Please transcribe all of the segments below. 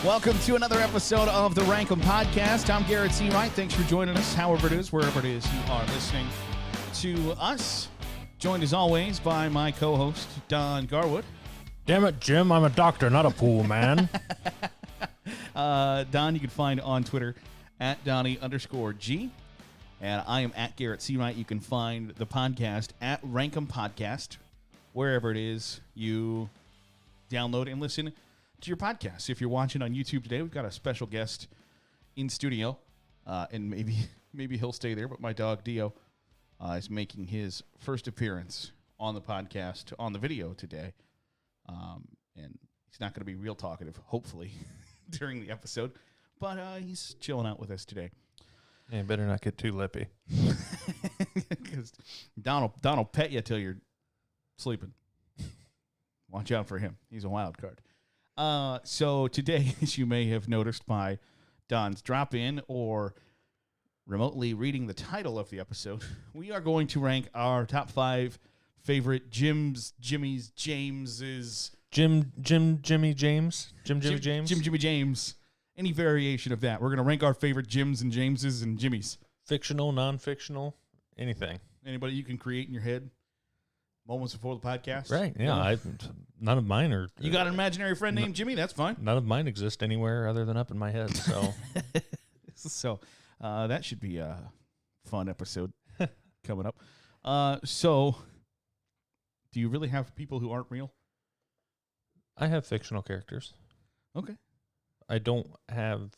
Welcome to another episode of the Rankum Podcast. I'm Garrett C. Wright. Thanks for joining us, however it is, wherever it is you are listening to us. Joined as always by my co-host, Don Garwood. Damn it, Jim, I'm a doctor, not a pool man. Don, you can find on Twitter at Donnie_G. And I am at Garrett C. Wright. You can find the podcast at Rankum Podcast, wherever it is you download and listen to your podcast. If you're watching on YouTube today, we've got a special guest in studio, and maybe he'll stay there, but my dog Dio is making his first appearance on the podcast, on the video today, and he's not going to be real talkative, hopefully, during the episode, but he's chilling out with us today. Yeah, better not get too lippy. Because Don will pet you till you're sleeping. Watch out for him. He's a wild card. So today, as you may have noticed by Don's drop-in or remotely reading the title of the episode, we are going to rank our top 5 favorite Jimmy James. Any variation of that. We're going to rank our favorite Jims and Jameses and Jimmys. Fictional, non-fictional, anything. Anybody you can create in your head moments before the podcast? Right, yeah. None of mine are... You got an imaginary friend named Jimmy? That's fine. None of mine exist anywhere other than up in my head, so... So, that should be a fun episode coming up. So, do you really have people who aren't real? I have fictional characters. Okay. I don't have,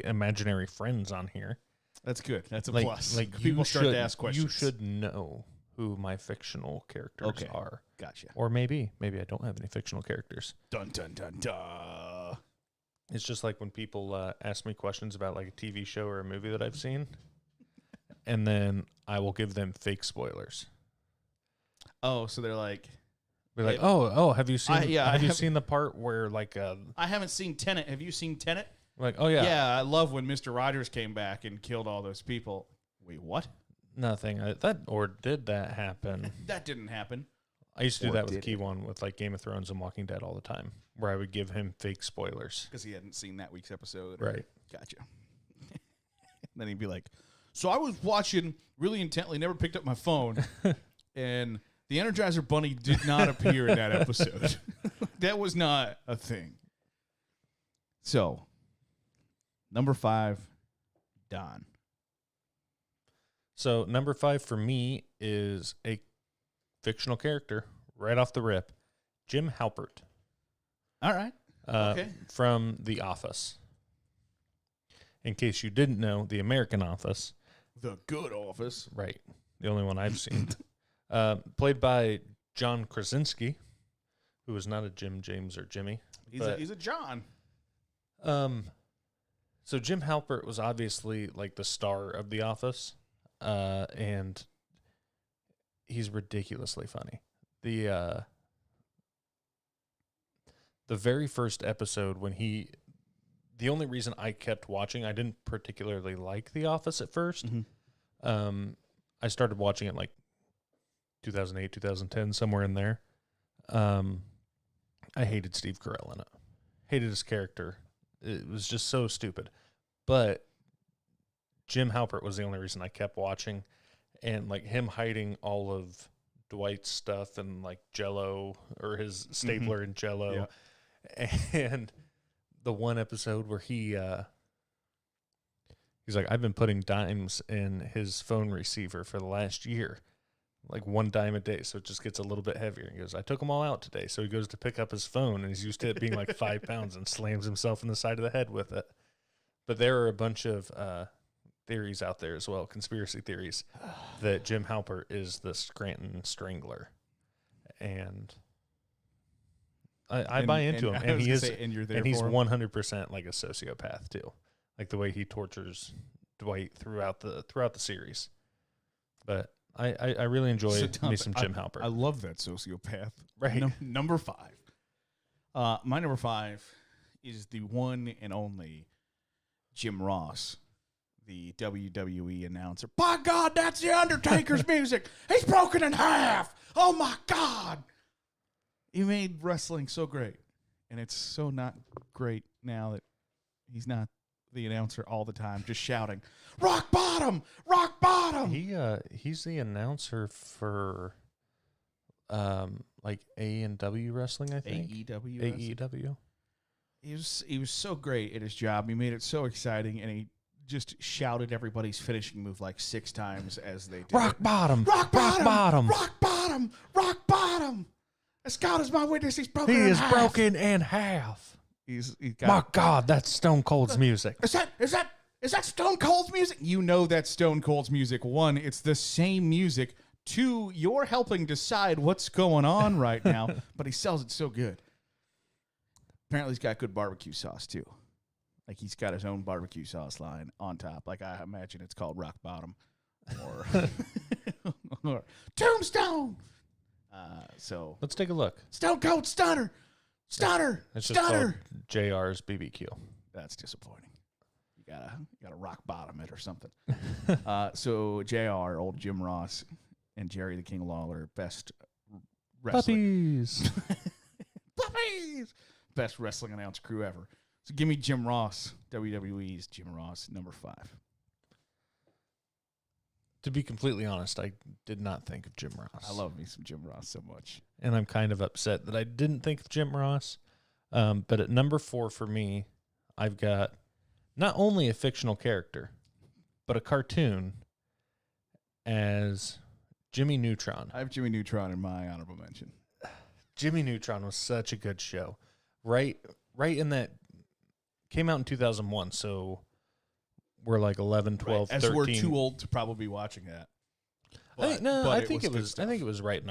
imaginary friends on here. That's good. That's a plus. People start to ask questions. You should know who my fictional characters are. Gotcha. Or maybe I don't have any fictional characters. Dun, dun, dun, dun. It's just like when people ask me questions about like a TV show or a movie that I've seen, and then I will give them fake spoilers. Oh, so they're like... Be like, have you seen? Have you seen the part where I haven't seen Tenet. Have you seen Tenet? Like, oh yeah, yeah. I love when Mr. Rogers came back and killed all those people. Wait, what? Nothing. Did that happen? That didn't happen. I used to do that with Keyone with like Game of Thrones and Walking Dead all the time, where I would give him fake spoilers because he hadn't seen that week's episode. Right. Gotcha. Then he'd be like, "So I was watching really intently, never picked up my phone, and." The Energizer Bunny did not appear in that episode. That was not a thing. So, number 5, Don. So, number 5 for me is a fictional character right off the rip, Jim Halpert. All right. Okay. From The Office. In case you didn't know, The American Office. The Good Office. Right. The only one I've seen. Played by John Krasinski, who is not a Jim, James, or Jimmy. He's a John. So Jim Halpert was obviously like the star of The Office, and he's ridiculously funny. The very first episode when the only reason I kept watching, I didn't particularly like The Office at first. Mm-hmm. I started watching it like 2008, 2010, somewhere in there. I hated Steve Carell in it. Hated his character. It was just so stupid. But Jim Halpert was the only reason I kept watching. And like him hiding all of Dwight's stuff and like Jell-O or his stapler in Jell-O. Yeah. And the one episode where he's like, I've been putting dimes in his phone receiver for the last year. Like one dime a day, so it just gets a little bit heavier. He goes, I took them all out today. So he goes to pick up his phone, and he's used to it being like 5 pounds and slams himself in the side of the head with it. But there are a bunch of theories out there as well, conspiracy theories, that Jim Halpert is the Scranton Strangler. And I buy into him. And he is, and he's 100% like a sociopath too. Like the way he tortures Dwight throughout the series. But I really enjoy me some Jim Halpert. I love that sociopath. Right. Number 5. My number 5 is the one and only Jim Ross, the WWE announcer. By God, that's the Undertaker's music. He's broken in half. Oh, my God. He made wrestling so great. and it's so not great now that he's not the announcer all the time, just shouting, "Rock bottom! Rock bottom!" He's the announcer for like A&W wrestling, I think. AEW. He was so great at his job. He made it so exciting, and he just shouted everybody's finishing move like 6 times as they did. Rock bottom! Rock bottom! Rock bottom! Rock bottom! Rock bottom! As God is my witness, he's broken. He in is half. broken in half. He's got. My God, that's Stone Cold's music. Is that Stone Cold's music? You know that's Stone Cold's music. 1, it's the same music. 2, you're helping decide what's going on right now, but he sells it so good. Apparently, he's got good barbecue sauce, too. Like, he's got his own barbecue sauce line on top. Like, I imagine it's called Rock Bottom or Tombstone. So let's take a look. Stone Cold Stunner. It's just called JR's BBQ. That's disappointing. You gotta rock bottom it or something. So JR, old Jim Ross, and Jerry the King Lawler, best wrestling. Puppies! Best wrestling announce crew ever. So give me Jim Ross, WWE's Jim Ross, number 5. To be completely honest, I did not think of Jim Ross. I love me some Jim Ross so much. And I'm kind of upset that I didn't think of Jim Ross. But at number 4 for me, I've got not only a fictional character, but a cartoon as Jimmy Neutron. I have Jimmy Neutron in my honorable mention. Jimmy Neutron was such a good show. Right in that, came out in 2001, so we're like 11, 12, right. As 13. we're too old to probably be watching that. I think it was right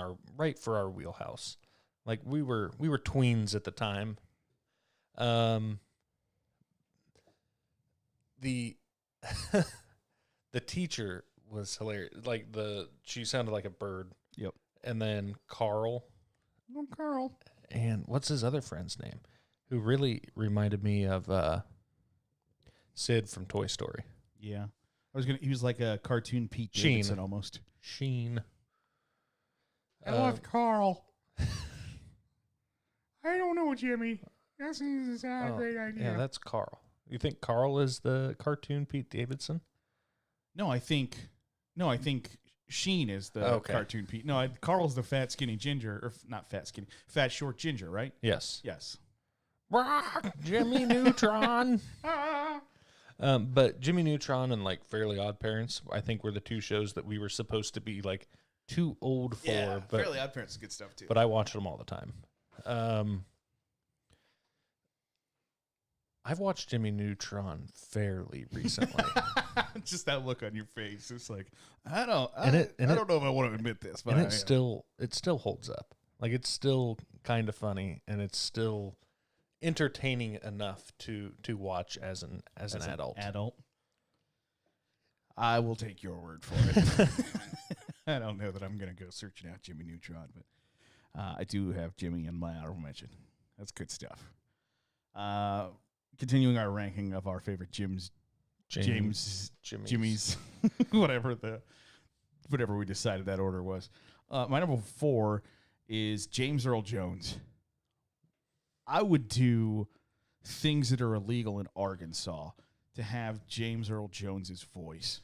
for our wheelhouse. Like we were tweens at the time. The the teacher was hilarious. Like she sounded like a bird. Yep. And then Carl. I'm Carl. And what's his other friend's name? Who really reminded me of Sid from Toy Story. Yeah. He was like a cartoon Pete Sheen. Davidson almost. Sheen. I love Carl. I don't know, Jimmy. That seems a great idea. Yeah, that's Carl. You think Carl is the cartoon Pete Davidson? No, I think Sheen is the cartoon Pete. No, Carl's the fat, skinny ginger, or not fat, skinny, fat, short ginger, right? Yes. Yes. Rock, Jimmy Neutron. But Jimmy Neutron and like Fairly Odd Parents, I think were the 2 shows that we were supposed to be like too old for. Yeah, but Fairly Odd Parents is good stuff too. But I watched them all the time. I've watched Jimmy Neutron fairly recently. Just that look on your face. It's like, I don't know if I want to admit this, but it still holds up. Like it's still kind of funny, and it's still entertaining enough to watch as an adult. I will take your word for it. I don't know that I'm going to go searching out Jimmy Neutron, but I do have Jimmy in my honorable mention. That's good stuff. Continuing our ranking of our favorite Jimmys, whatever we decided that order was. My number 4 is James Earl Jones. I would do things that are illegal in Arkansas to have James Earl Jones's voice.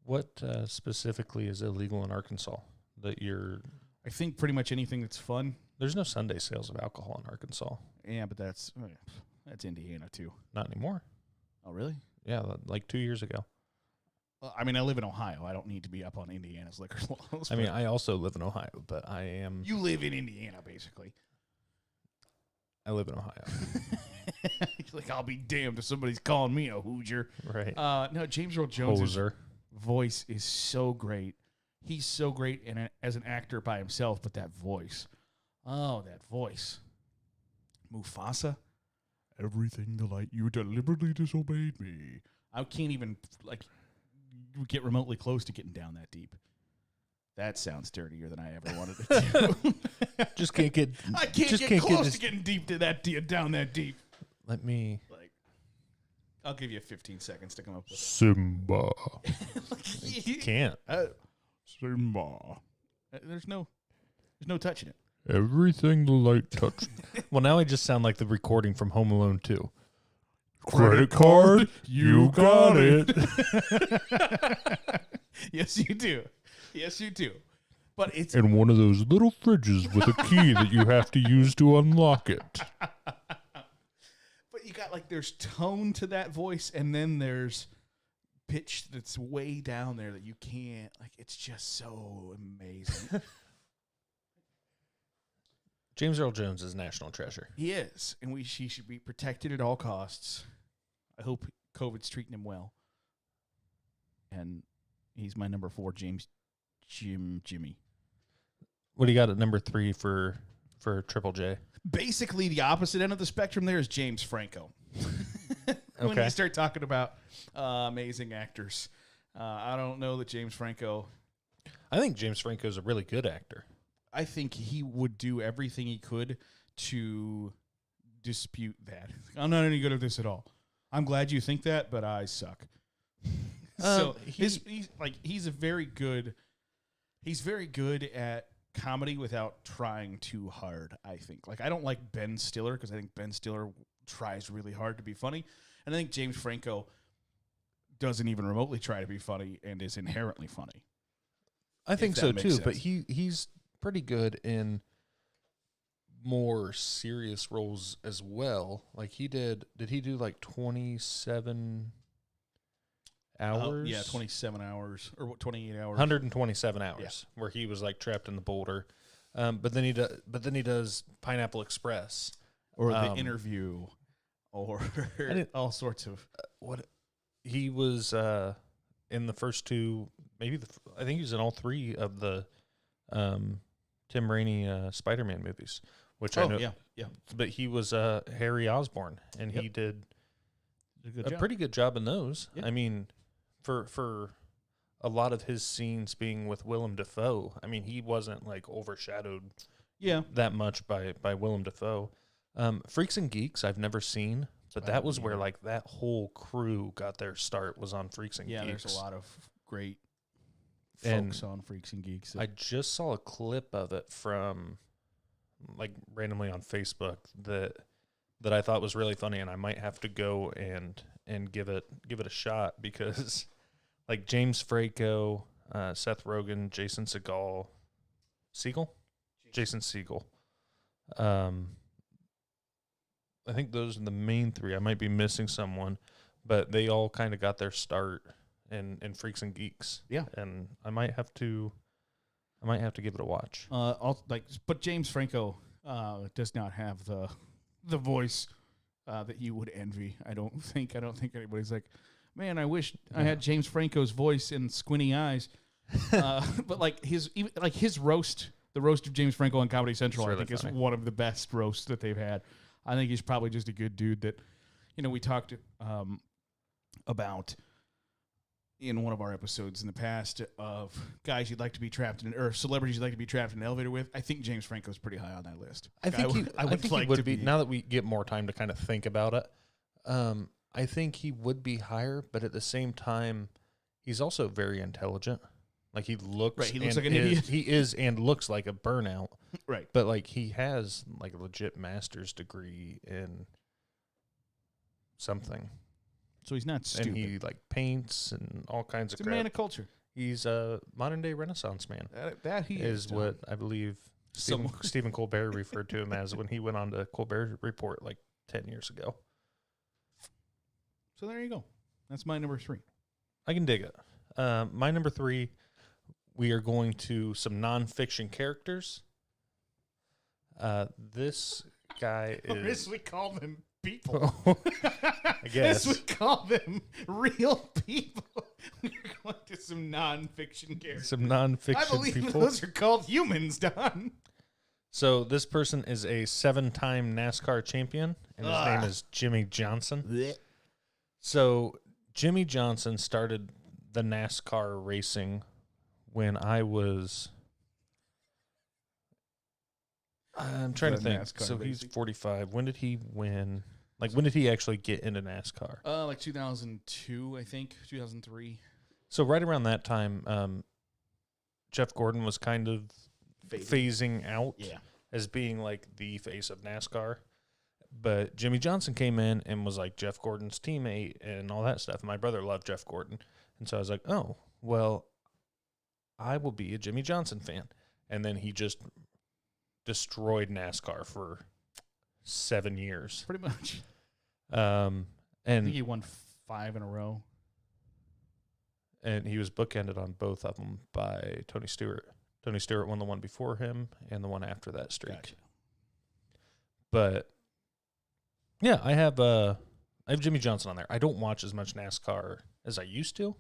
What specifically is illegal in Arkansas that you're... I think pretty much anything that's fun. There's no Sunday sales of alcohol in Arkansas. Yeah, but that's Indiana too. Not anymore. Oh, really? Yeah, like 2 years ago. I mean, I live in Ohio. I don't need to be up on Indiana's liquor laws. I mean, I also live in Ohio, but I am... You live in Indiana, basically. I live in Ohio. Like, I'll be damned if somebody's calling me a Hoosier. Right. No, James Earl Jones' voice is so great. He's so great as an actor by himself, but that voice. Oh, that voice. Mufasa. Everything the light you deliberately disobeyed me. I can't even get remotely close to getting down that deep. That sounds dirtier than I ever wanted it to. Just can't get. I can't get close to getting deep to that down that deep. Let me. I'll give you 15 seconds to come up with Simba. You can't. Simba. There's no touching it. Everything the light touched. Well, now I just sound like the recording from Home Alone 2. Credit card, you got it. Yes, you do. Yes, you do. But it's And one of those little fridges with a key that you have to use to unlock it. But you got like there's tone to that voice, and then there's pitch that's way down there that you can't like. It's just so amazing. James Earl Jones is national treasure. He is, and he should be protected at all costs. I hope COVID's treating him well. And he's my number 4, Jimmy. What do you got at number 3 for Triple J? Basically, the opposite end of the spectrum there is James Franco. When you start talking about amazing actors, I don't know that James Franco. I think James Franco is a really good actor. I think he would do everything he could to dispute that. I'm not any good at this at all. I'm glad you think that, but I suck. So he's very good at comedy without trying too hard, I think. Like, I don't like Ben Stiller because I think Ben Stiller tries really hard to be funny. And I think James Franco doesn't even remotely try to be funny and is inherently funny. I think so too, but he's pretty good in more serious roles as well. Like did he do like 27 hours? Yeah, 27 hours or 28 hours. 127 hours where he was like trapped in the boulder. But then he does Pineapple Express or The Interview or all sorts of what he was in the first 2, maybe I think he was in all 3 of the Tim Raimi Spider-Man movies, which I know. Yeah. But he was Harry Osborn, and he did a pretty good job in those. Yep. I mean, for a lot of his scenes being with Willem Dafoe, I mean, he wasn't like overshadowed that much by Willem Dafoe. Freaks and Geeks I've never seen, but that was where like that whole crew got their start was on Freaks and Geeks. Yeah, there's a lot of great folks on Freaks and Geeks. I just saw a clip of it from like randomly on Facebook that I thought was really funny, and I might have to go and give it a shot because like James Franco, Seth Rogen, Jason Segel. I think those are the main 3. I might be missing someone, but they all kind of got their start in Freaks and Geeks. Yeah, and I might have to give it a watch. But James Franco does not have the voice that you would envy. I don't think anybody's like, man, I wish I had James Franco's voice and squinty eyes. But like his roast, the roast of James Franco on Comedy Central, really I think funny. Is one of the best roasts that they've had. I think he's probably just a good dude that, we talked about in one of our episodes in the past of guys you'd like to be trapped in, or celebrities you'd like to be trapped in an elevator with. I think James Franco's pretty high on that list. I think he would be. Now that we get more time to kind of think about it, I think he would be higher, but at the same time, he's also very intelligent. Like he looks, right? He looks like an idiot. He is and looks like a burnout, right? But like he has like a legit master's degree in something. So he's not stupid. And he like paints and all kinds of crap. He's a man of culture. He's a modern day Renaissance man. That he is what I believe Stephen Colbert referred to him as when he went on to Colbert Report like 10 years ago. So there you go. That's my number 3. I can dig it. My number 3, we are going to some nonfiction characters. This guy is... we call them people. I guess. We call them real people. We're going to some nonfiction characters. Some nonfiction people. I believe those are called humans, Don. So this person is a 7-time NASCAR champion, and his name is Jimmy Johnson. Blech. So Jimmy Johnson started the NASCAR racing when I was... I'm trying to think. NASCAR so racing. He's 45. When did he win? Like, when did he actually get into NASCAR? Like 2002, I think, 2003. So right around that time, Jeff Gordon was kind of phasing out. Yeah. as being like the face of NASCAR. But Jimmy Johnson came in and was like Jeff Gordon's teammate and all that stuff. My brother loved Jeff Gordon. And so I was like, oh, well, I will be a Jimmy Johnson fan. And then he just destroyed NASCAR for 7 years. Pretty much. I think he won 5 in a row. And he was bookended on both of them by Tony Stewart. Tony Stewart won the one before him and the one after that streak. Gotcha. But yeah, I have Jimmy Johnson on there. I don't watch as much NASCAR as I used to,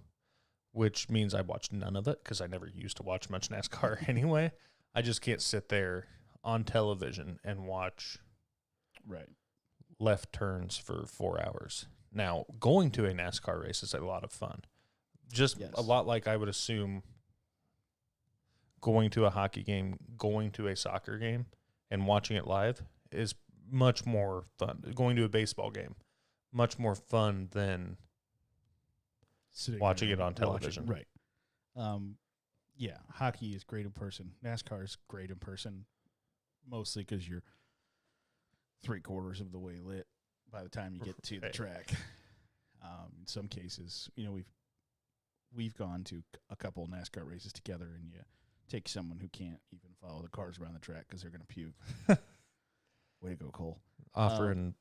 which means I watch none of it because I never used to watch much NASCAR anyway. I just can't sit there on television and watch left turns for 4 hours. Now, going to a NASCAR race is a lot of fun. Just a lot like I would assume going to a hockey game, going to a soccer game, and watching it live is much more fun. Going to a baseball game, much more fun than watching it on television. Right. Yeah, hockey is great in person. NASCAR is great in person, mostly because you're 3/4 of the way lit by the time you get to the track. In some cases, we've gone to a couple of NASCAR races together, and you take someone who can't even follow the cars around the track because they're going to puke. Way to go, Cole. Offering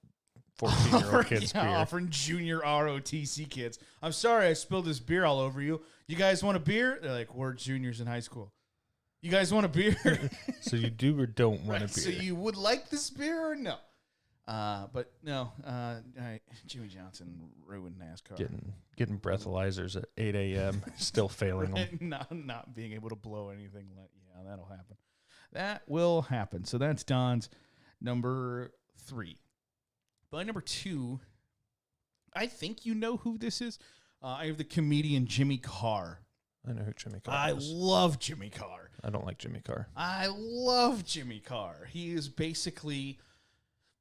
14-year-old kids beer. Offering junior ROTC kids. I'm sorry I spilled this beer all over you. You guys want a beer? They're like, we're juniors in high school. You guys want a beer? So you do or don't want a beer? So you would like this beer or no? But no, Jimmy Johnson ruined NASCAR. Getting breathalyzers at 8 a.m., still failing them. not being able to blow anything. Yeah, that'll happen. That will happen. So that's Don's number 3. By number 2, I think you know who this is. I have the comedian Jimmy Carr. I know who Jimmy Carr is. I love Jimmy Carr. I don't like Jimmy Carr. I love Jimmy Carr. He is basically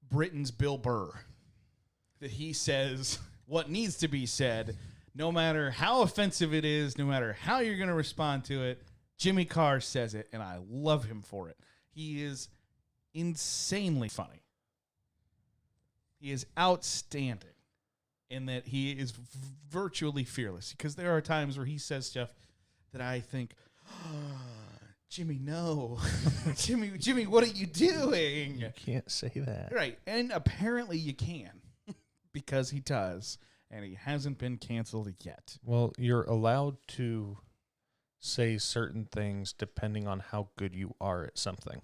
Britain's Bill Burr. That he says what needs to be said, no matter how offensive it is, no matter how you're going to respond to it. Jimmy Carr says it, and I love him for it. He is insanely funny. He is outstanding in that he is virtually fearless, because there are times where he says stuff that I think, Jimmy, no. Jimmy, what are you doing? You can't say that. Right. And apparently you can, because he does, and he hasn't been canceled yet. Well, you're allowed to say certain things depending on how good you are at something.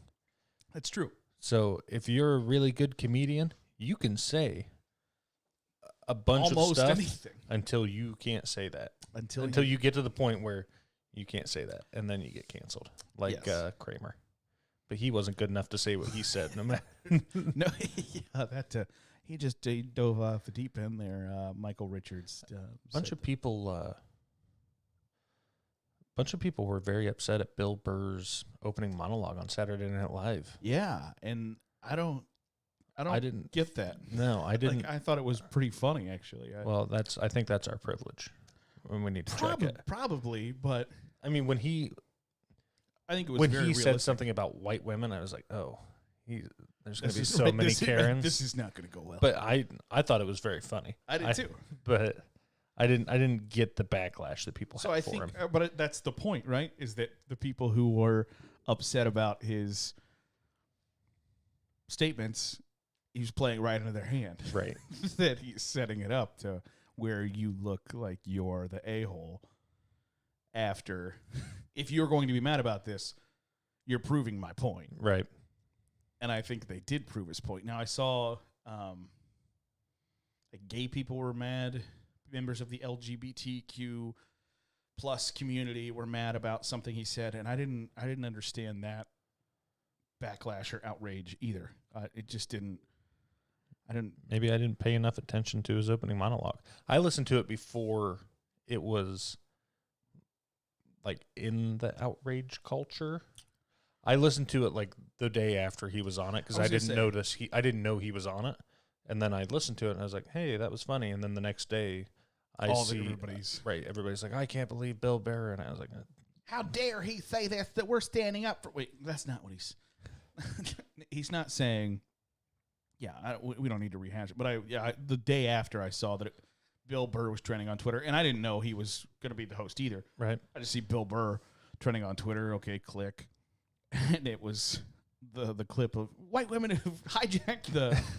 That's true. So if you're a really good comedian, you can say a bunch almost of stuff anything until you can't say that. Until you get to the point where you can't say that, and then you get canceled, like Kramer. But he wasn't good enough to say what he said. No matter. No, yeah, he just dove off the deep end there. Michael Richards. Bunch of people were very upset at Bill Burr's opening monologue on Saturday Night Live. Yeah, and I didn't get that. No, I didn't. I thought it was pretty funny, actually. I think that's our privilege when we need to check it. Probably, but I mean, I think it was when very he realistic. said something about white women, I was like, oh, there's going to be is so right, many Karens. This is not going to go well. But I thought it was very funny. I did too. But I didn't get the backlash that people had for him. But that's the point, right? Is that the people who were upset about his statements, he was playing right into their hand. Right. That he's setting it up to where you look like you're the a-hole after. If you're going to be mad about this, you're proving my point. Right. And I think they did prove his point. Now, I saw gay people were mad. Members of the LGBTQ plus community were mad about something he said, and I didn't understand that backlash or outrage either. It just didn't. Maybe I didn't pay enough attention to his opening monologue. I listened to it before it was like in the outrage culture. I listened to it like the day after he was on it because I didn't know he was on it, and then I listened to it and I was like, "Hey, that was funny." And then the next day, everybody's like, "I can't believe Bill Burr," and I was like, "How dare he say this? That we're standing up for?" Wait, that's not what he's. he's not saying, yeah, we don't need to rehash it. But the day after I saw that Bill Burr was trending on Twitter, and I didn't know he was going to be the host either. Right. I just see Bill Burr trending on Twitter. Okay, click. And it was the clip of white women who've hijacked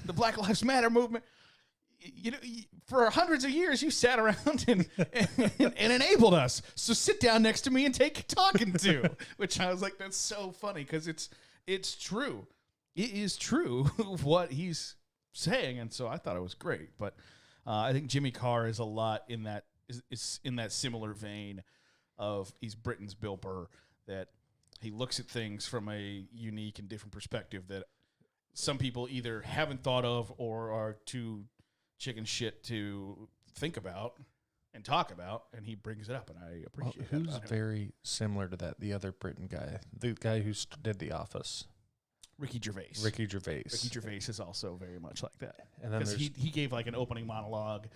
the Black Lives Matter movement. You know, for hundreds of years, you sat around and enabled us. So sit down next to me and take a talking to. Which I was like, that's so funny because it's true. It is true what he's saying, and so I thought it was great. But I think Jimmy Carr is a lot in that is in that similar vein of he's Britain's Bill Burr, that he looks at things from a unique and different perspective that some people either haven't thought of or are too chicken shit to think about and talk about, and he brings it up, and I appreciate it. Who's very similar to that? The other Britain guy, the guy who did The Office. Ricky Gervais. Ricky Gervais is also very much like that. And then because he gave like an opening monologue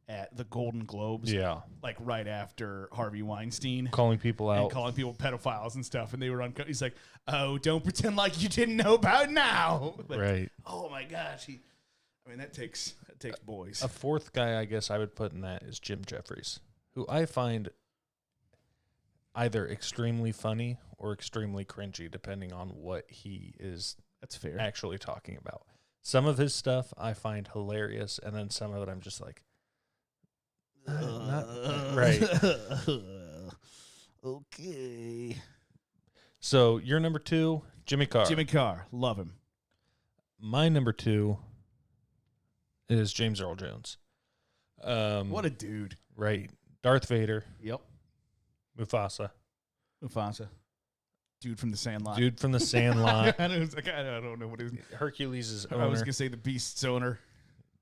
at the Golden Globes. Yeah. Like right after Harvey Weinstein. Calling people out. And calling people pedophiles and stuff. And they were he's like, oh, don't pretend like you didn't know about it now. Like, right. Oh my gosh. That takes boys. A fourth guy I guess I would put in that is Jim Jeffries, who I find either extremely funny or extremely cringy, depending on what he is That's fair. actually talking about. Some of his stuff I find hilarious, and then some of it I'm just like, not right. Okay. So your number 2, Jimmy Carr. Jimmy Carr, love him. My number 2 is James Earl Jones. What a dude. Right. Darth Vader. Yep. Mufasa. Dude from the Sandlot. Dude from the Sandlot. I don't know what it is. Hercules' I owner. was gonna say the Beast's owner.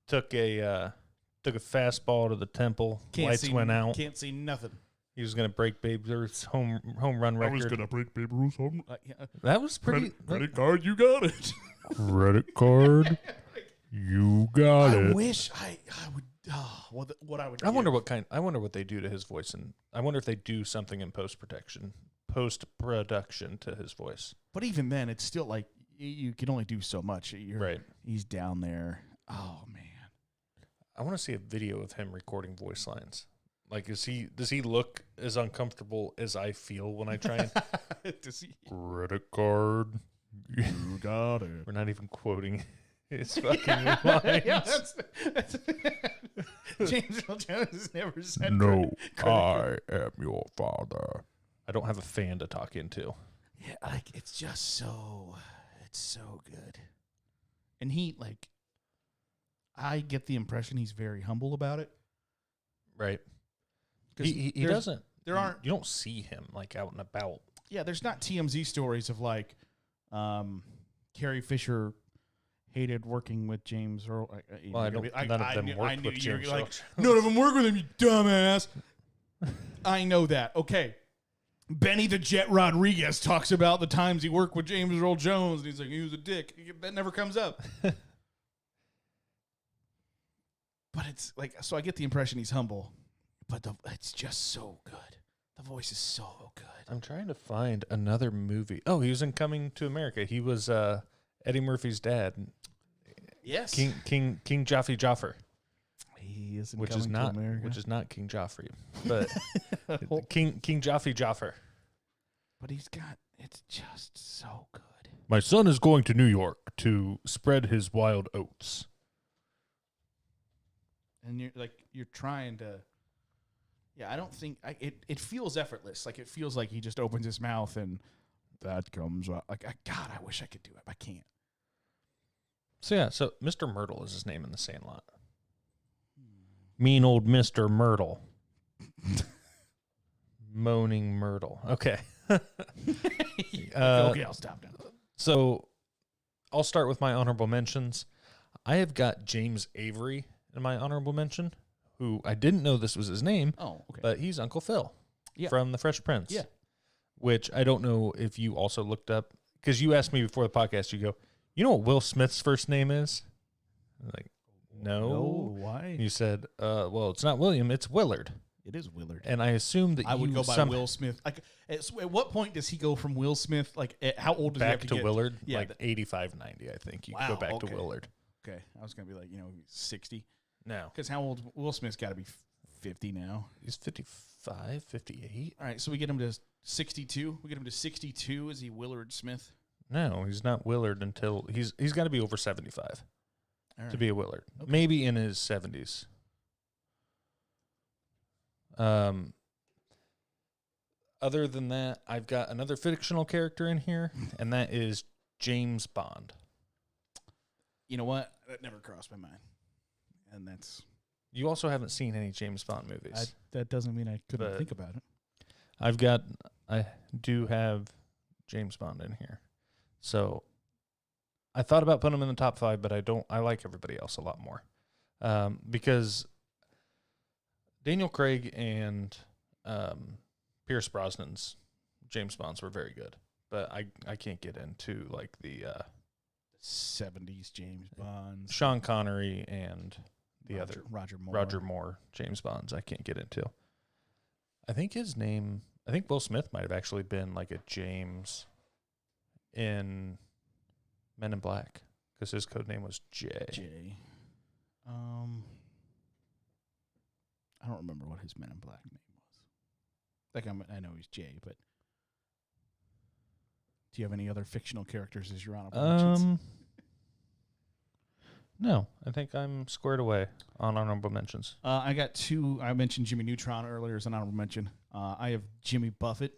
Took a fastball to the temple. Lights went out. Can't see nothing. He was gonna break Babe Ruth's home run record. I was gonna break Babe Ruth's home. That was pretty. Credit card, you got it. Credit card, you got it. I wish I would. What I would. I wonder what they do to his voice, and I wonder if they do something in post production to his voice. But even then, it's still like you can only do so much. Right. He's down there. Oh man. I want to see a video of him recording voice lines. Like, does he look as uncomfortable as I feel when I try and credit card? You got it. We're not even quoting his fucking lines. Yeah, that's James Earl Jones has never said no. I am your father. I don't have a fan to talk into. Yeah, like it's so good, and he I get the impression he's very humble about it. Right. He doesn't. You don't see him like out and about. Yeah, there's not TMZ stories of like Carrie Fisher hated working with James Earl. None of them worked with James Earl. None of them work with him, you dumbass. I know that. Okay. Benny the Jet Rodriguez talks about the times he worked with James Earl Jones, and he's like, he was a dick. That never comes up. But it's like, so I get the impression he's humble, but it's just so good. The voice is so good. I'm trying to find another movie. Oh, he was in Coming to America. He was Eddie Murphy's dad. Yes. King Jaffe. He is in which Coming is not to America. Which is not King Joffrey, but King Jaffe. But it's just so good. My son is going to New York to spread his wild oats. And you're trying to, I don't think it feels effortless. Like it feels like he just opens his mouth and that comes out. Like God, I wish I could do it. I can't. So Mr. Myrtle is his name in the Sandlot. Mean old Mr. Myrtle. Moaning Myrtle. Okay. Okay, I'll stop now. So I'll start with my honorable mentions. I have got James Avery in my honorable mention, who I didn't know this was his name. Oh, okay. But he's Uncle Phil from The Fresh Prince. Yeah. Which I don't know if you also looked up, because you asked me before the podcast, you go, you know what Will Smith's first name is? I'm like, no. Why? You said, well, it's not William, it's Willard. It is Willard. And I assume that I would go by Will Smith. Like, at what point does he go from Will Smith? Like, how old does he have back to get? Willard? Yeah, like 85, 90, I think. You wow, go back okay. to Willard. Okay, I was gonna be like, 60. No. Because how old Will Smith's got to be 50 now. He's 55, 58. All right, so we get him to 62. We get him to 62. Is he Willard Smith? No, he's not Willard until he's got to be over 75 to be a Willard. Okay. Maybe in his 70s. Other than that, I've got another fictional character in here, and that is James Bond. You know what? That never crossed my mind. And that's... You also haven't seen any James Bond movies. That doesn't mean I couldn't think about it. I do have James Bond in here. So I thought about putting him in the top 5, but I like everybody else a lot more. Because Daniel Craig and Pierce Brosnan's James Bonds were very good. But I can't get into like the 70s James Bonds. Sean Connery and the Roger Moore James Bonds I can't get into. I think Will Smith might have actually been like a James in Men in Black because his code name was J. I don't remember what his Men in Black name was. Like I know he's J, but do you have any other fictional characters as your honorable mentions? No, I think I'm squared away on honorable mentions. I got 2. I mentioned Jimmy Neutron earlier as an honorable mention. I have Jimmy Buffett.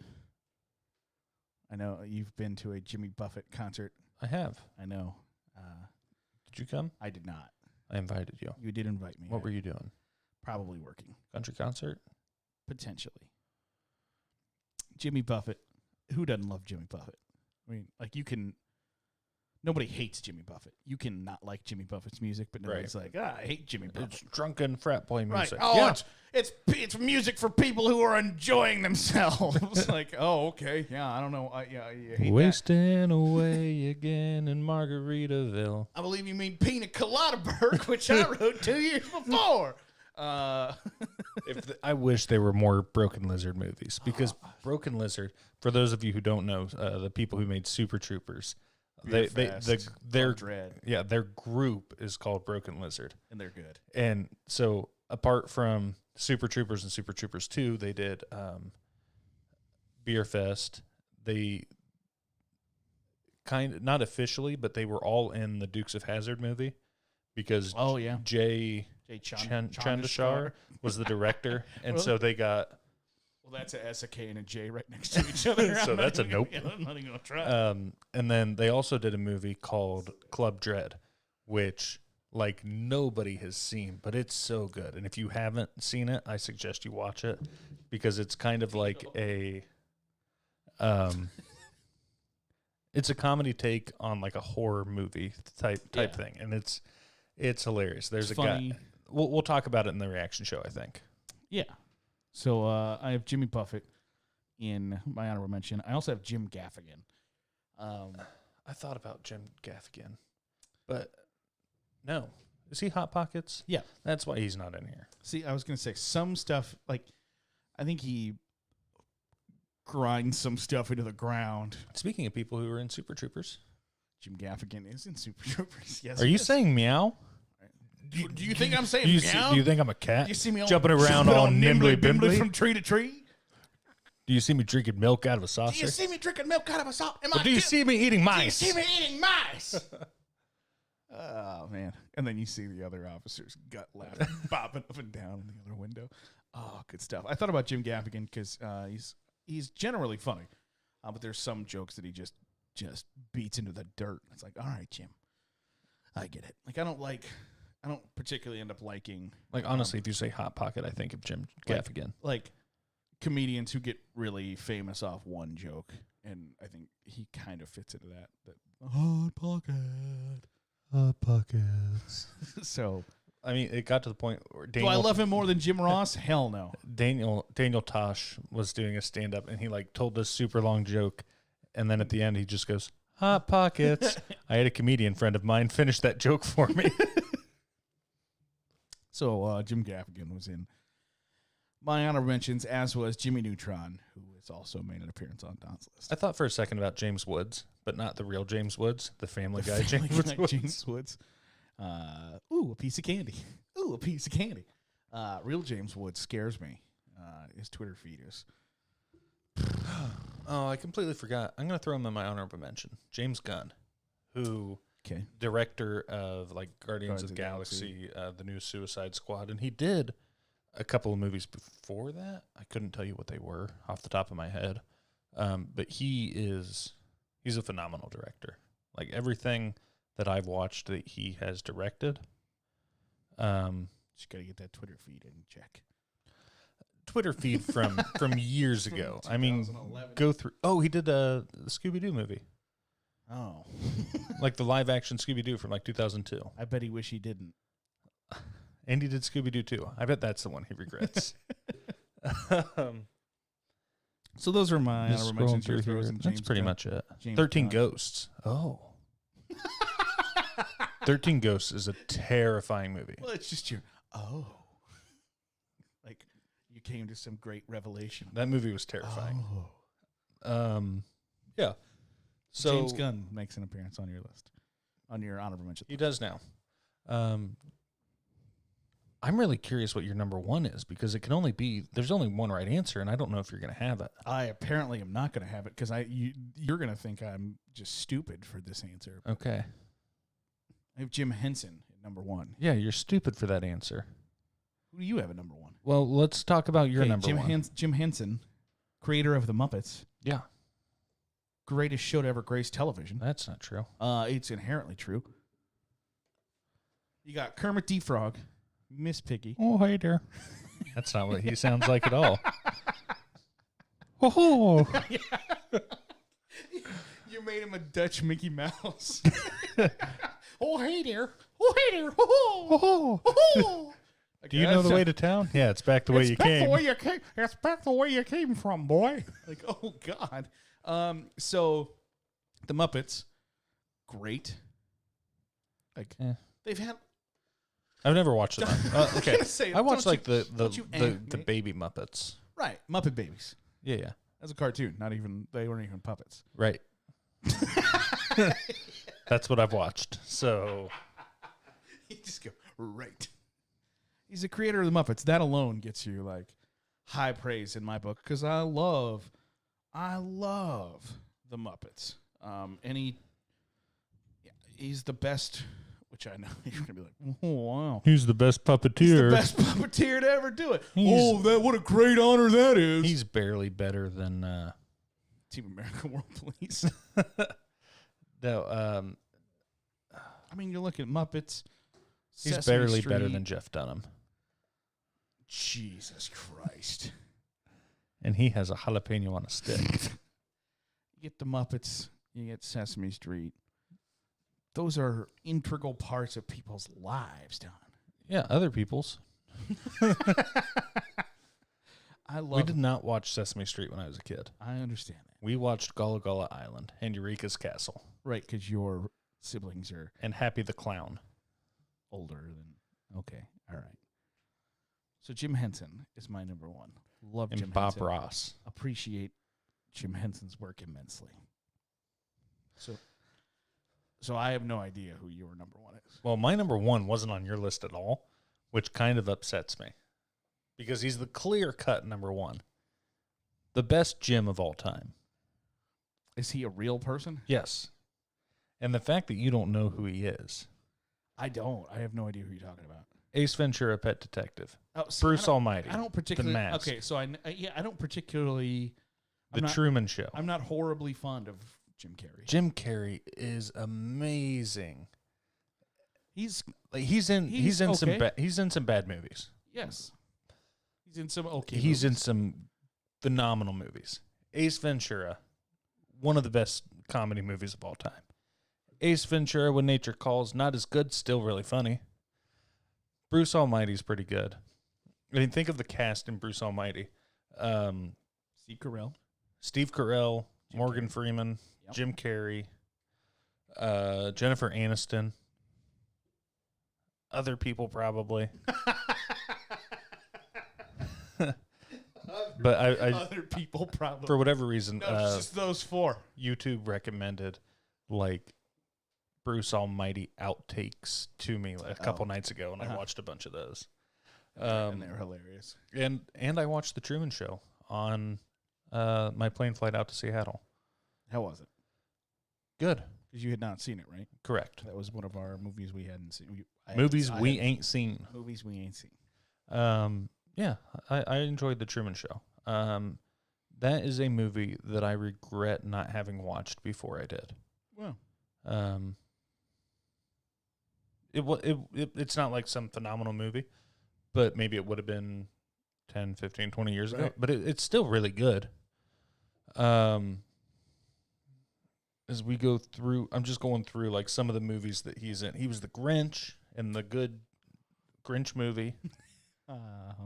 I know you've been to a Jimmy Buffett concert. I have. I know. Did you come? I did not. I invited you. You did invite me. What were you doing? Probably working. Country concert? Potentially. Jimmy Buffett. Who doesn't love Jimmy Buffett? I mean, like nobody hates Jimmy Buffett. You can not like Jimmy Buffett's music, but nobody's like, I hate Jimmy Buffett. It's drunken frat boy music. Right. Oh, yeah. it's music for people who are enjoying themselves. Like, oh, okay. Yeah, I don't know. You hate Wasting away again in Margaritaville. I believe you mean Pina Colada Berg, which I wrote 2 years before. I wish there were more Broken Lizard movies because Broken Lizard, for those of you who don't know, the people who made Super Troopers, their group is called Broken Lizard, and they're good. And so, apart from Super Troopers and Super Troopers 2, they did Beer Fest. They kind of not officially, but they were all in the Dukes of Hazzard movie because Jay Chandashar was the director, and so they got. Well, that's a S, a K, and a J right next to each other. So that's a nope. I'm not even going to try. And then they also did a movie called Club Dread, which like nobody has seen, but it's so good. And if you haven't seen it, I suggest you watch it because it's kind of like it's a comedy take on like a horror movie type thing, and it's hilarious. There's a funny. guy. We'll talk about it in the reaction show, I think. Yeah. So I have Jimmy Buffett in my honorable mention. I also have Jim Gaffigan. I thought about Jim Gaffigan, but no. Is he Hot Pockets? Yeah. That's why he's not in here. See, I was going to say some stuff, like, I think he grinds some stuff into the ground. Speaking of people who are in Super Troopers. Jim Gaffigan is in Super Troopers. Yes. Are you saying meow? Do you think I'm saying meow? Do you think I'm a cat? Do you see me jumping around all nimbly bimbly from tree to tree? Do you see me drinking milk out of a saucer? Do you see me drinking milk out of a saucer? Do you see me eating mice? Do you see me eating mice? Oh, man. And then you see the other officer's gut laughing, bobbing up and down in the other window. Oh, good stuff. I thought about Jim Gaffigan because he's generally funny, but there's some jokes that he just beats into the dirt. It's like, all right, Jim, I get it. Like, I don't particularly end up liking. Like, honestly, if you say Hot Pocket, I think of Jim Gaffigan. Like comedians who get really famous off one joke, and I think he kind of fits into that Hot Pocket. Hot Pockets. So, I mean, it got to the point where do I love him more than Jim Ross? Hell no. Daniel Tosh was doing a stand-up, and he, like, told this super long joke, and then at the end, he just goes, Hot Pockets. I had a comedian friend of mine finish that joke for me. So Jim Gaffigan was in My honorable mentions, as was Jimmy Neutron, who has also made an appearance on Don's list. I thought for a second about James Woods, but not the real James Woods, the Family Guy Family James Guy Woods. James Woods. Ooh, a piece of candy. Ooh, a piece of candy. Real James Woods scares me. His Twitter feed is. Oh, I completely forgot. I'm going to throw him in my honorable mention. James Gunn, who director of like Guardians of the Galaxy, the new Suicide Squad, and he did a couple of movies before that. I couldn't tell you what they were off the top of my head, but he's a phenomenal director. Like everything that I've watched that he has directed. Just gotta get that Twitter feed in check. Twitter feed from years ago. I mean, go through. Oh, he did the Scooby-Doo movie. Oh. Like the live-action Scooby-Doo from like 2002. I bet he wish he didn't. And he did Scooby-Doo too. I bet that's the one he regrets. So those are my honorable mentions. Your throws and That's pretty Gunn. much it. James 13 Gunn. Ghosts. Oh. 13 Ghosts is a terrifying movie. Well, it's just like you came to some great revelation. That movie was terrifying. Oh. Yeah. So James Gunn makes an appearance on your list, on your honorable mention. He does now. I'm really curious what your number one is because it can only be, there's only one right answer, and I don't know if you're going to have it. I apparently am not going to have it because you're going to think I'm just stupid for this answer. Okay. I have Jim Henson at number one. Yeah, you're stupid for that answer. Who do you have at number one? Well, let's talk about your number one. Jim Henson, creator of The Muppets. Yeah. Greatest show to ever grace television. That's not true. It's inherently true. You got Kermit the Frog, Miss Piggy. Oh, hey there. That's not what he sounds like at all. Oh. You made him a Dutch Mickey Mouse. Oh, hey there. Oh, hey there. Oh, oh. Do you know the way to town? Yeah, it's back the way you came. It's back the way you came from, boy. Like, oh, God. So, The Muppets, great. Like, they've had... I've never watched them. Okay, I watched like the Baby Muppets. Right, Muppet Babies. Yeah. That's a cartoon. They weren't even puppets. Right. That's what I've watched. So You just go, right. He's the creator of the Muppets. That alone gets you like high praise in my book because I love the Muppets. And he's the best. Which I know you're gonna be like, oh wow, he's the best puppeteer. He's the best puppeteer to ever do it. What a great honor that is. He's barely better than Team America World Police. No, I mean, you look at Muppets. He's Sesame barely Street. better than Jeff Dunham. Jesus Christ. And he has a jalapeno on a stick. You get the Muppets, you get Sesame Street. Those are integral parts of people's lives, Don. Yeah, other people's. We did not watch Sesame Street when I was a kid. I understand that. We watched Gullah Gullah Island and Eureka's Castle. Right, because your siblings are... And Happy the Clown. Older than... Okay, all right. So Jim Henson is my number one. Love and Jim Bob Henson. Ross. Appreciate Jim Henson's work immensely. So I have no idea who your number one is. Well, my number one wasn't on your list at all, which kind of upsets me. Because he's the clear-cut number one. The best Jim of all time. Is he a real person? Yes. And the fact that you don't know who he is. I don't. I have no idea who you're talking about. Ace Ventura, Pet Detective. Oh, see, Bruce Almighty. I don't particularly... The Mask. Okay, so I don't particularly... The Truman Show. I'm not horribly fond of Jim Carrey. Jim Carrey is amazing. He's in okay. some bad movies. Yes. He's in some okay He's movies. in some phenomenal movies. Ace Ventura, one of the best comedy movies of all time. Ace Ventura, When Nature Calls, not as good, still really funny. Bruce Almighty's pretty good. I mean, think of the cast in Bruce Almighty. Steve Carell, Morgan Freeman, yep. Jim Carrey, Jennifer Aniston, other people probably. But I Other people probably. for whatever reason, No, it's just those 4. YouTube recommended like Bruce Almighty outtakes to me a couple nights ago, and I watched a bunch of those. And they're hilarious. And I watched the Truman Show on my plane flight out to Seattle. How was it? Good. Because you had not seen it, right? Correct. That was one of our movies we hadn't seen. Movies we ain't seen. Movies we ain't seen. Yeah, I enjoyed the Truman Show. That is a movie that I regret not having watched before I did. Well, it's not like some phenomenal movie, but maybe it would have been 10, 15, 20 years ago. But it's still really good. As we go through, I'm just going through like some of the movies that he's in. He was the Grinch in the good Grinch movie.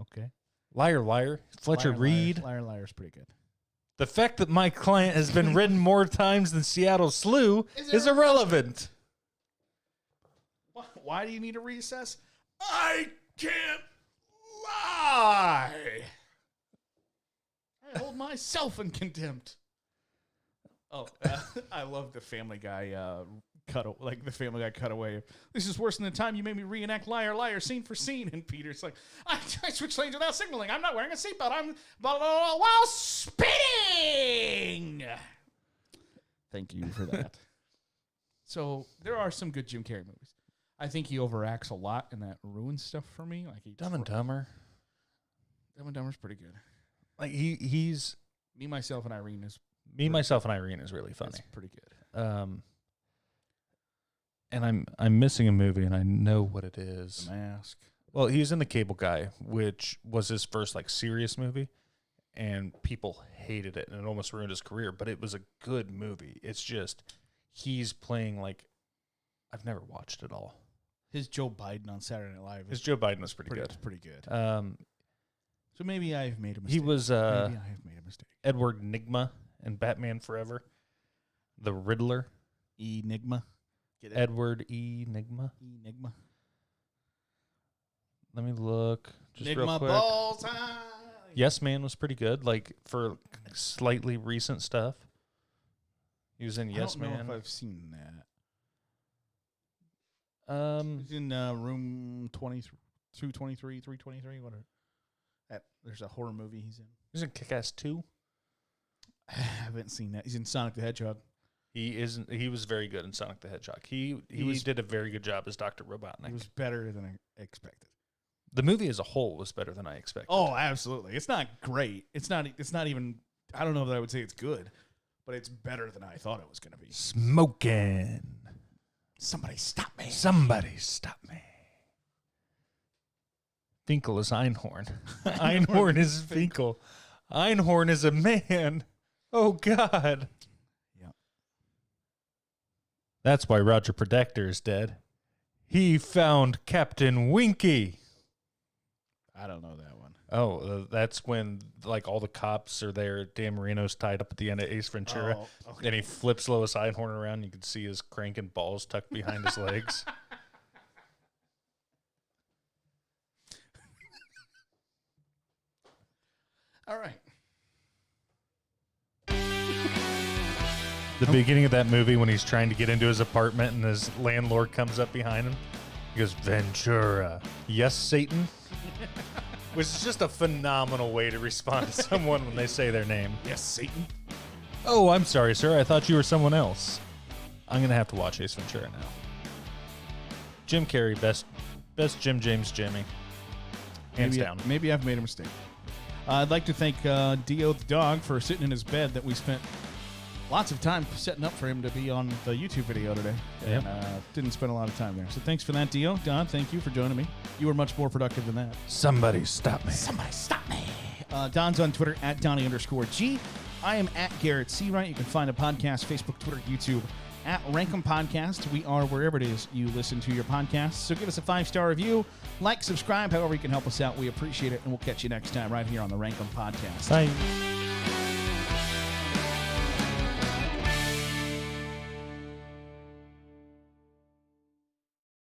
Okay. Liar, Liar. Fletcher Reed. Liar, Liar's pretty good. The fact that my client has been ridden more times than Seattle Slew is irrelevant. Why do you need a recess? I can't lie. I hold myself in contempt. Oh, I love the Family Guy the Family Guy cutaway. This is worse than the time you made me reenact Liar, Liar, scene for scene. And Peter's like, I switched lanes without signaling. I'm not wearing a seatbelt. I'm blah, blah, blah, while spinning. Thank you for that. So there are some good Jim Carrey movies. I think he overacts a lot, and that ruins stuff for me. Like Dumb and Dumber. Dumb and Dumber's pretty good. Like he's Me, Myself, and Irene is really funny. It's pretty good. And I'm missing a movie, and I know what it is. The Mask. Well, he was in The Cable Guy, which was his first like serious movie, and people hated it, and it almost ruined his career. But it was a good movie. It's just he's playing like I've never watched it all. His Joe Biden on Saturday Night Live. His Joe Biden was pretty good. Pretty good. So maybe I've made a mistake. He was maybe I have made a mistake. Edward Nygma in Batman Forever. The Riddler. Enigma. Get it? Edward Enigma. Enigma. Let me look. Just Enigma real quick. balls high. Yes Man was pretty good, like for slightly recent stuff. He was in Yes Man. I don't know if I've seen that. He's in room 223, 323. What? There's a horror movie he's in. He's in Kick-Ass 2. I haven't seen that. He's in Sonic the Hedgehog. He was very good in Sonic the Hedgehog. He did a very good job as Dr. Robotnik. It was better than I expected. The movie as a whole was better than I expected. Oh, absolutely. It's not great. It's not even. I don't know that I would say it's good, but it's better than I thought it was going to be. Smoking. Somebody stop me. Somebody stop me. Finkel is Einhorn. Einhorn is Finkel. Einhorn is a man. Oh, God. Yeah. That's why Roger Protector is dead. He found Captain Winky. I don't know that one. Oh, that's when like all the cops are there. Dan Marino's tied up at the end of Ace Ventura. Oh, okay. And he flips Lois Einhorn around. You can see his cranking balls tucked behind his legs. All right. The beginning of that movie when he's trying to get into his apartment and his landlord comes up behind him. He goes, Ventura. Yes, Satan? Which is just a phenomenal way to respond to someone when they say their name. Yes, Satan. Oh, I'm sorry, sir. I thought you were someone else. I'm going to have to watch Ace Ventura now. Jim Carrey, best Jim James Jimmy. Hands down. Maybe I've made a mistake. I'd like to thank Dio the dog for sitting in his bed that we spent lots of time setting up for him to be on the YouTube video today. Yep. And didn't spend a lot of time there. So thanks for that, Dio. Don, thank you for joining me. You were much more productive than that. Somebody stop me. Somebody stop me. Don's on Twitter at Donnie_G. I am at Garrett Seawright. You can find a podcast, Facebook, Twitter, YouTube, at Rankum Podcast. We are wherever it is you listen to your podcasts. So give us a 5-star review, like, subscribe, however you can help us out. We appreciate it, and we'll catch you next time right here on the Rankum Podcast. Bye.